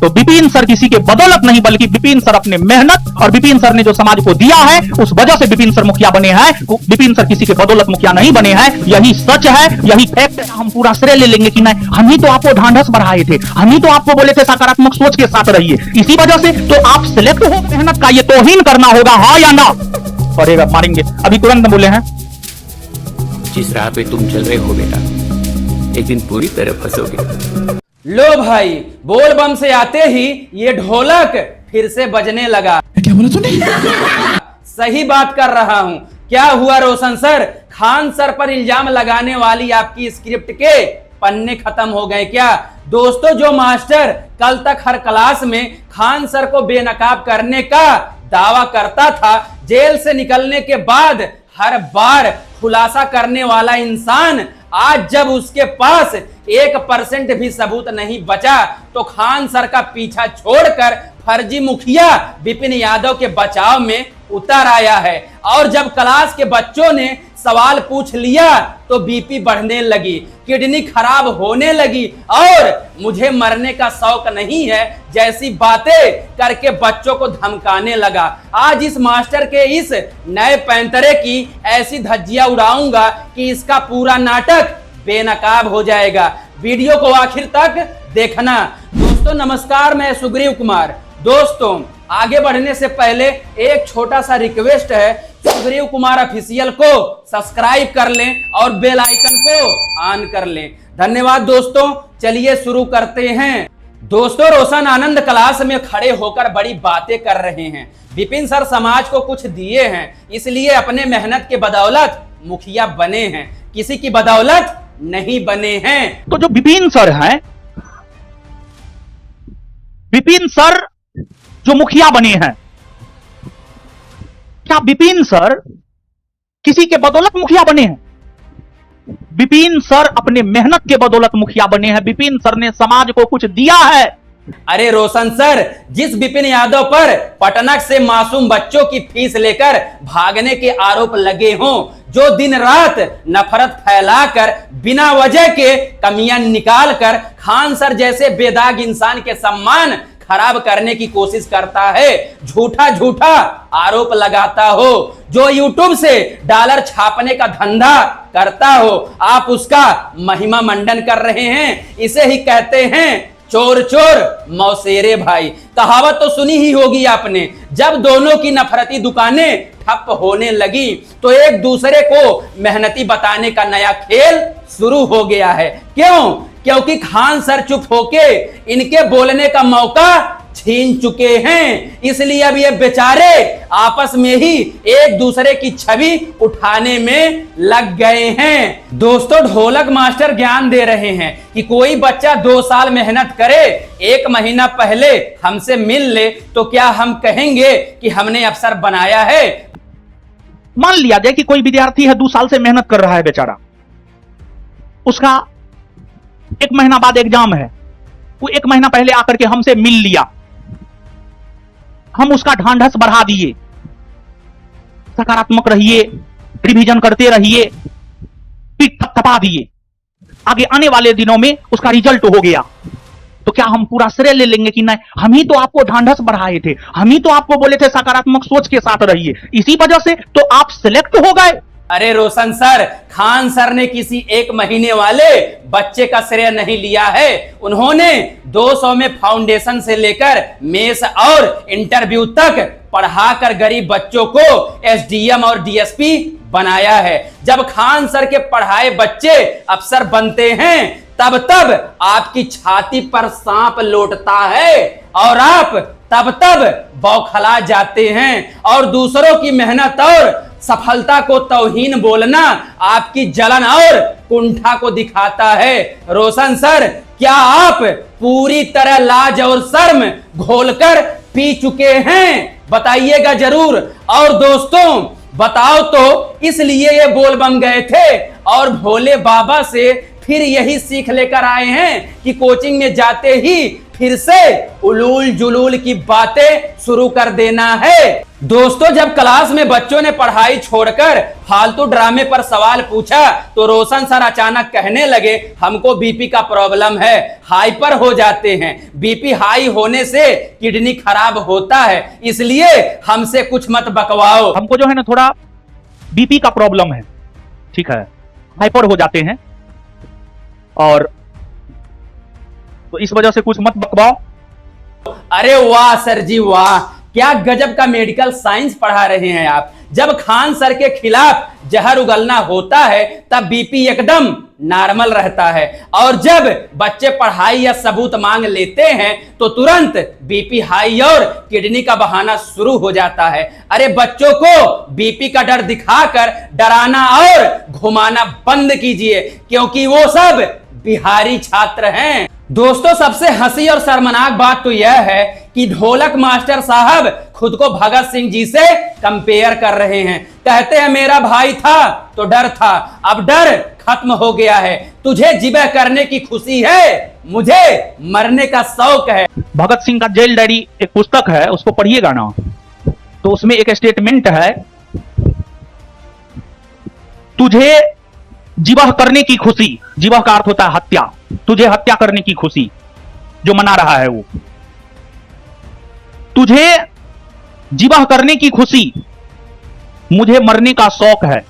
तो विपिन सर किसी के बदौलत नहीं, बल्कि विपिन सर अपने मेहनत और विपिन सर ने जो समाज को दिया है उस वजह से विपिन सर मुखिया बने हैं। विपिन सर किसी के बदौलत मुखिया नहीं बने हैं, यही सच है, यही फैक्ट है। हम पूरा श्रेय ले लेंगे कि नहीं, हम ही तो आपको ढांढस बढ़ाए थे, हम ही तो आपको बोले थे सकारात्मक सोच के साथ रहिए, इसी वजह से तो आप सिलेक्ट हो। मेहनत का ये तौहीन करना होगा, हाँ या ना? पड़ेगा, मारेंगे। अभी तुरंत बोले हैं, जिस राह पे तुम चल रहे हो बेटा, एक दिन पूरी तरह फंसोगे। लो भाई, बोल बम से आते ही ये ढोलक फिर से बजने लगा। क्या बोला तूने? सही बात कर रहा हूं। क्या हुआ रोशन सर, खान सर पर इल्जाम लगाने वाली आपकी स्क्रिप्ट के पन्ने खत्म हो गए क्या? दोस्तों, जो मास्टर कल तक हर क्लास में खान सर को बेनकाब करने का दावा करता था, जेल से निकलने के बाद हर बार खुलासा करने वाला इंसान आज जब उसके पास 1% भी सबूत नहीं बचा तो खान सर का पीछा छोड़कर फर्जी मुखिया विपिन यादव के बचाव में उतर आया है। और जब क्लास के बच्चों ने सवाल पूछ लिया तो बीपी बढ़ने लगी, किडनी खराब होने लगी और मुझे मरने का शौक नहीं है जैसी बातें करके बच्चों को धमकाने लगा। आज इस मास्टर के इस नए पैंतरे की ऐसी धज्जियां उड़ाऊंगा कि इसका पूरा नाटक बेनकाब हो जाएगा। वीडियो को आखिर तक देखना। दोस्तों नमस्कार, मैं सुग्रीव कुमार। दोस्तों, आगे बढ़ने से पहले एक छोटा सा रिक्वेस्ट है, सुग्रीव कुमार ऑफिशियल को सब्सक्राइब कर लें और बेल आइकन को ऑन कर लें। धन्यवाद दोस्तों। चलिए शुरू करते हैं। दोस्तों, रोशन आनंद क्लास में खड़े होकर बड़ी बातें कर रहे हैं। विपिन सर समाज को कुछ दिए हैं, इसलिए अपने मेहनत के बदौलत मुखिया बने हैं, किसी की बदौलत नहीं बने हैं। तो जो विपिन सर हैं, विपिन सर जो मुखिया बने हैं, क्या विपिन सर किसी के बदौलत मुखिया बने हैं? विपिन सर अपने मेहनत के बदौलत मुखिया बने हैं। विपिन सर ने समाज को कुछ दिया है। अरे रोशन सर, जिस विपिन यादव पर पटना से मासूम बच्चों की फीस लेकर भागने के आरोप लगे हों, जो दिन रात नफरत फैलाकर बिना वजह के कमियां निकालकर खान सर जैसे बेदाग इंसान के सम्मान खराब करने की कोशिश करता है, झूठा झूठा आरोप लगाता हो, जो यूट्यूब से डॉलर छापने का धंधा करता हो, आप उसका महिमा मंडन कर रहे हैं। इसे ही कहते हैं चोर चोर मौसेरे भाई। कहावत तो सुनी ही होगी आपने। जब दोनों की नफरती दुकानें ठप होने लगी तो एक दूसरे को मेहनती बताने का नया खेल शुरू हो गया है। क्यों? क्योंकि खान सर चुप होके इनके बोलने का मौका छीन चुके हैं, इसलिए अब ये बेचारे आपस में ही एक दूसरे की छवि उठाने में लग गए हैं। दोस्तों, ढोलक मास्टर ज्ञान दे रहे हैं कि कोई बच्चा 2 साल मेहनत करे, 1 महीना पहले हमसे मिल ले तो क्या हम कहेंगे कि हमने अफसर बनाया है? मान लिया जाए कि कोई विद्यार्थी है, 2 साल से मेहनत कर रहा है बेचारा, उसका 1 महीना बाद एग्जाम है, वो 1 महीना पहले आकर के हमसे मिल लिया, हम उसका ढांढस बढ़ा दिए, सकारात्मक रहिए, रिवीजन करते रहिए, पीठ थपथपा दिए, आगे आने वाले दिनों में उसका रिजल्ट हो गया, तो क्या हम पूरा श्रेय ले लेंगे कि नहीं, हम ही तो आपको ढांढस बढ़ाए थे, हम ही तो आपको बोले थे सकारात्मक सोच के साथ रहिए, इसी वजह से तो आप सिलेक्ट हो गए? अरे रोशन सर, खान सर ने किसी 1 महीने वाले बच्चे का श्रेय नहीं लिया है। उन्होंने 200 में फाउंडेशन से लेकर मेस और इंटरव्यू तक पढ़ाकर गरीब बच्चों को एसडीएम और डीएसपी बनाया है। जब खान सर के पढ़ाए बच्चे अफसर बनते हैं तब आपकी छाती पर सांप लौटता है और आप तब बौखला जाते हैं और दूसरों की मेहनत और सफलता को तौहीन बोलना आपकी जलन और कुंठा को दिखाता है। रोशन सर, क्या आप पूरी तरह लाज और शर्म घोलकर पी चुके हैं? बताइएगा जरूर। और दोस्तों, बताओ तो इसलिए ये बोल बम गए थे और भोले बाबा से फिर यही सीख लेकर आए हैं कि कोचिंग में जाते ही फिर से उलूल जुलूल की बातें शुरू कर देना है। दोस्तों, जब क्लास में बच्चों ने पढ़ाई छोड़कर फालतू ड्रामे पर सवाल पूछा तो रोशन सर अचानक कहने लगे हमको बीपी का प्रॉब्लम है, हाइपर हो जाते हैं, बीपी हाई होने से किडनी खराब होता है, इसलिए हमसे कुछ मत बकवाओ। हमको जो है ना थोड़ा बीपी का प्रॉब्लम है, ठीक है, हाइपर हो जाते हैं और तो इस वजह से कुछ मत बकवाओ। अरे वाह सर जी वाह, क्या गजब का मेडिकल साइंस पढ़ा रहे हैं आप। जब खान सर के खिलाफ जहर उगलना होता है तब बीपी एकदम नॉर्मल रहता है, और जब बच्चे पढ़ाई या सबूत मांग लेते हैं तो तुरंत बीपी हाई और किडनी का बहाना शुरू हो जाता है। अरे बच्चों को बीपी का डर दिखाकर डराना और घुमाना बंद कीजिए, क्योंकि वो सब बिहारी छात्र हैं। दोस्तों, सबसे हंसी और शर्मनाक बात तो यह है कि ढोलक मास्टर साहब खुद को भगत सिंह जी से कंपेयर कर रहे हैं। कहते हैं मेरा भाई था तो डर था, अब डर खत्म हो गया है, तुझे जिबह करने की खुशी है, मुझे मरने का शौक है। भगत सिंह का जेल डायरी एक पुस्तक है, उसको पढ़िएगा ना, तो उसमें एक स्टेटमेंट है, तुझे जिबह करने की खुशी, जिबह का अर्थ होता है हत्या, तुझे हत्या करने की खुशी जो मना रहा है वो, तुझे जिबह करने की खुशी, मुझे मरने का शौक है।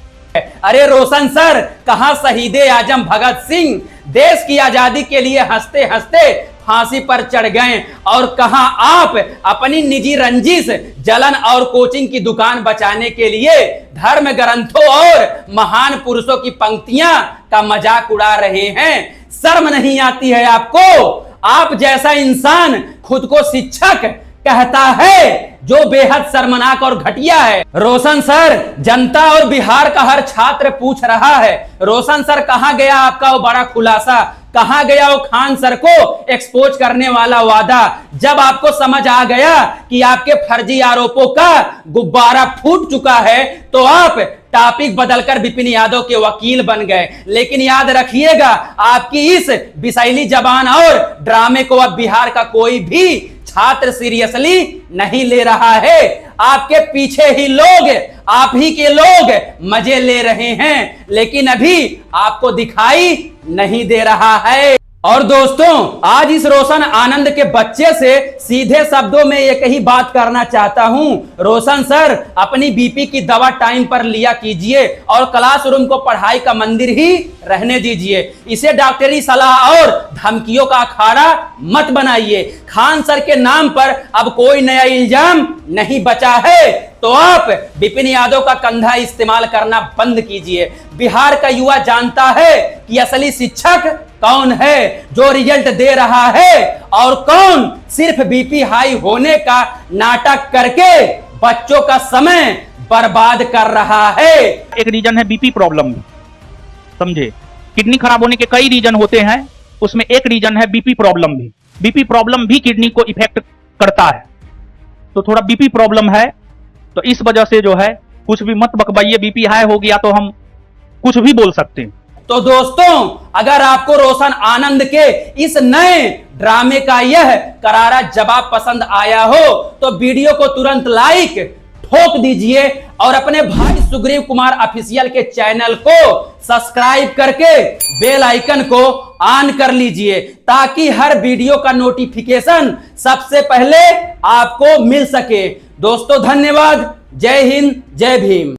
अरे रोशन सर, कहां शहीदे आजम भगत सिंह देश की आजादी के लिए हंसते हंसते फांसी पर चढ़ गए, और कहां आप अपनी निजी रंजिश, जलन और कोचिंग की दुकान बचाने के लिए धर्म ग्रंथों और महान पुरुषों की पंक्तियां का मजाक उड़ा रहे हैं। शर्म नहीं आती है आपको? आप जैसा इंसान खुद को शिक्षक कहता है जो बेहद शर्मनाक और घटिया है। रोशन सर, जनता और बिहार का हर छात्र पूछ रहा है, रोशन सर कहां गया आपका वो बड़ा खुलासा, कहां गया वो खान सर को एक्सपोज करने वाला वादा। जब आपको समझ आ गया कि आपके फर्जी आरोपों का गुब्बारा फूट चुका है तो आप टॉपिक बदलकर विपिन यादव के वकील बन गए। लेकिन याद रखिएगा, आपकी इस विषैली जबान और ड्रामे को अब बिहार का कोई भी छात्र सीरियसली नहीं ले रहा है। आपके पीछे ही लोग, आप ही के लोग मजे ले रहे हैं, लेकिन अभी आपको दिखाई नहीं दे रहा है। और दोस्तों, आज इस रोशन आनंद के बच्चे से सीधे शब्दों में एक ही बात करना चाहता हूं, रोशन सर अपनी बीपी की दवा टाइम पर लिया कीजिए और क्लासरूम को पढ़ाई का मंदिर ही रहने दीजिए। इसे डॉक्टरी सलाह और धमकियों का अखाड़ा मत बनाइए। खान सर के नाम पर अब कोई नया इल्जाम नहीं बचा है तो आप विपिन यादव का कंधा इस्तेमाल करना बंद कीजिए। बिहार का युवा जानता है कि असली शिक्षक कौन है, जो रिजल्ट दे रहा है, और कौन सिर्फ बीपी हाई होने का नाटक करके बच्चों का समय बर्बाद कर रहा है। एक रीजन है बीपी प्रॉब्लम, समझे, किडनी खराब होने के कई रीजन होते हैं, उसमें एक रीजन है बीपी प्रॉब्लम भी। बीपी प्रॉब्लम भी किडनी को इफेक्ट करता है, तो थोड़ा बीपी प्रॉब्लम है, तो इस वजह से जो है कुछ भी मत बकवाइए। बीपी हाई हो गया तो हम कुछ भी बोल सकते हैं। तो दोस्तों, अगर आपको रोशन आनंद के इस नए ड्रामे का यह करारा जवाब पसंद आया हो तो वीडियो को तुरंत लाइक ठोक दीजिए और अपने भाई सुग्रीव कुमार ऑफिशियल के चैनल को सब्सक्राइब करके बेल आइकन को ऑन कर लीजिए, ताकि हर वीडियो का नोटिफिकेशन सबसे पहले आपको मिल सके। दोस्तों धन्यवाद, जय हिंद, जय भीम।